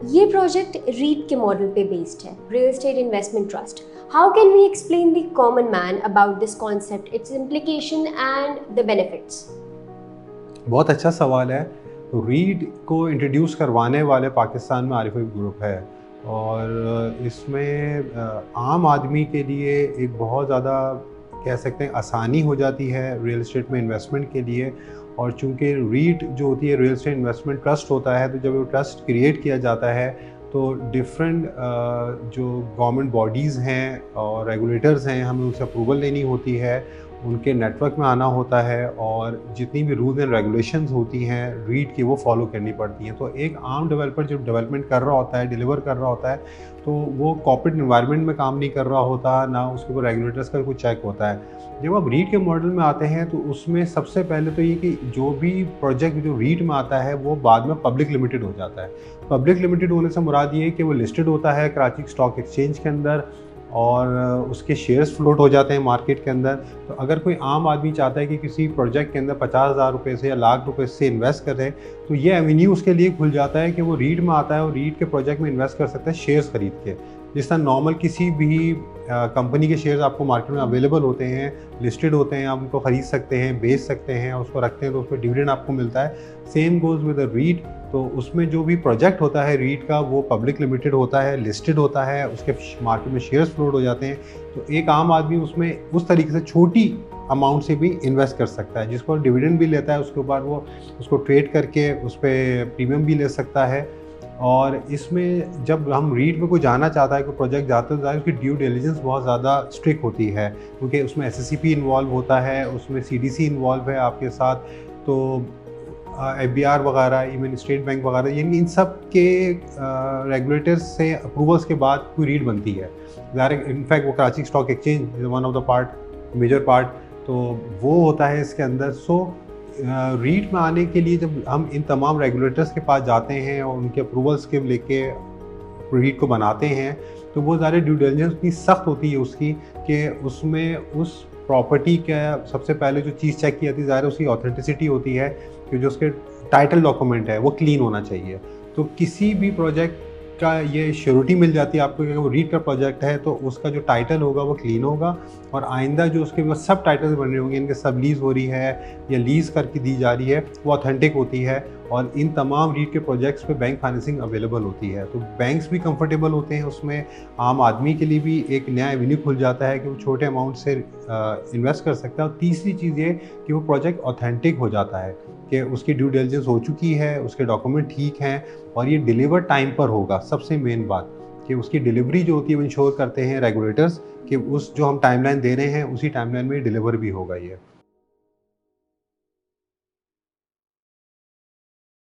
ये प्रोजेक्ट रीट के मॉडल पे बेस्ड है, real estate investment trust. How can we explain the common man about this concept, its implication and the benefits? बहुत अच्छा सवाल है। रीड को इंट्रोड्यूस करवाने वाले पाकिस्तान में आरिफ ग्रुप है और इसमें आम आदमी के लिए एक बहुत ज़्यादा कह सकते हैं आसानी हो जाती है रियल एस्टेट में इन्वेस्टमेंट के लिए। और चूंकि रीट जो होती है रियल एस्टेट इन्वेस्टमेंट ट्रस्ट होता है, तो जब वो ट्रस्ट क्रिएट किया जाता है तो डिफरेंट जो गवर्नमेंट बॉडीज़ हैं और रेगुलेटर्स हैं, हमें उनसे अप्रूवल लेनी होती है, उनके नेटवर्क में आना होता है और जितनी भी रूल्स एंड रेगुलेशंस होती हैं रीट की वो फॉलो करनी पड़ती हैं। तो एक आम डेवलपर जो डेवलपमेंट कर रहा होता है, डिलीवर कर रहा होता है, तो वो कॉर्पोरेट इन्वायरमेंट में काम नहीं कर रहा होता, ना उसके ऊपर रेगुलेटर्स का कोई चेक होता है। जब आप रीट के मॉडल में आते हैं तो उसमें सबसे पहले तो ये कि जो भी प्रोजेक्ट जो रीट में आता है वो बाद में पब्लिक लिमिटेड हो जाता है। पब्लिक लिमिटेड होने से मुराद ये है कि वो लिस्टेड होता है कराची स्टॉक एक्सचेंज के अंदर और उसके शेयर्स फ्लोट हो जाते हैं मार्केट के अंदर। तो अगर कोई आम आदमी चाहता है कि किसी प्रोजेक्ट के अंदर 50,000 रुपये से या लाख रुपए से इन्वेस्ट करे, तो ये एवेन्यू उसके लिए खुल जाता है कि वो रीट में आता है और रीट के प्रोजेक्ट में इन्वेस्ट कर सकता है शेयर्स खरीद के। जिस तरह नॉर्मल किसी भी कंपनी के शेयर्स आपको मार्केट में अवेलेबल होते हैं, लिस्टेड होते हैं, आप उनको ख़रीद सकते हैं, बेच सकते हैं, उसको रखते हैं तो उसमें डिविडेंड आपको मिलता है। Same goes with the REIT. तो उसमें जो भी प्रोजेक्ट होता है रीट का वो पब्लिक लिमिटेड होता है, लिस्टेड होता है, उसके मार्केट में शेयर्स फ्लोट हो जाते हैं। तो एक आम आदमी उसमें उस तरीके से छोटी अमाउंट से भी इन्वेस्ट कर सकता है, जिसको डिविडेंड भी लेता है, उसके बाद वो उसको ट्रेड करके उस पर प्रीमियम भी ले सकता है। और इसमें जब हम रीट में कोई जाना चाहता है, कोई प्रोजेक्ट जाते हैं, उसकी ड्यू डिलिजेंस बहुत ज़्यादा स्ट्रिक्ट होती है, क्योंकि उसमें एसएससीपी इन्वॉल्व होता है, उसमें सीडीसी इन्वॉल्व है आपके साथ, तो एफबीआर वगैरह, इवन स्टेट बैंक वगैरह, यानी इन सब के रेगुलेटर्स से अप्रूवल्स के बाद कोई रीट बनती है। डायरेक्ट इनफैक्ट वो Karachi stock exchange is one of the part, major part, तो वो होता है इसके अंदर। सो रीट में आने के लिए जब हम इन तमाम रेगुलेटर्स के पास जाते हैं और उनके अप्रूवल्स के लेके रीट को बनाते हैं, तो वो ज़्यादा ड्यू डिलिजेंस इतनी सख्त होती है उसकी कि उसमें उस प्रॉपर्टी का सबसे पहले जो चीज़ चेक की जाती है ज़ाहिर उसकी ऑथेंटिसिटी होती है, कि जो उसके टाइटल डॉक्यूमेंट है वो क्लीन होना चाहिए। तो किसी भी प्रोजेक्ट का ये श्योरिटी मिल जाती है आपको कि अगर वो रीट का प्रोजेक्ट है तो उसका जो टाइटल होगा वो क्लीन होगा, और आइंदा जो उसके वो सब टाइटल्स बन रहे होंगे, इनके सब लीज़ हो रही है या लीज़ करके दी जा रही है, वो ऑथेंटिक होती है। और इन तमाम रीट के प्रोजेक्ट्स पे बैंक फाइनेंसिंग अवेलेबल होती है, तो बैंक्स भी कंफर्टेबल होते हैं उसमें। आम आदमी के लिए भी एक नया एवेन्यू खुल जाता है कि वो छोटे अमाउंट से इन्वेस्ट कर सकता है। और तीसरी चीज़ ये कि वो प्रोजेक्ट ऑथेंटिक हो जाता है, कि उसकी ड्यू डिलिजेंस हो चुकी है, उसके डॉक्यूमेंट ठीक हैं और ये डिलीवर टाइम पर होगा। सबसे मेन बात कि उसकी डिलीवरी जो होती है वो इंश्योर करते हैं रेगुलेटर्स कि उस जो हम टाइमलाइन दे रहे हैं उसी टाइमलाइन में डिलीवर भी होगा ये।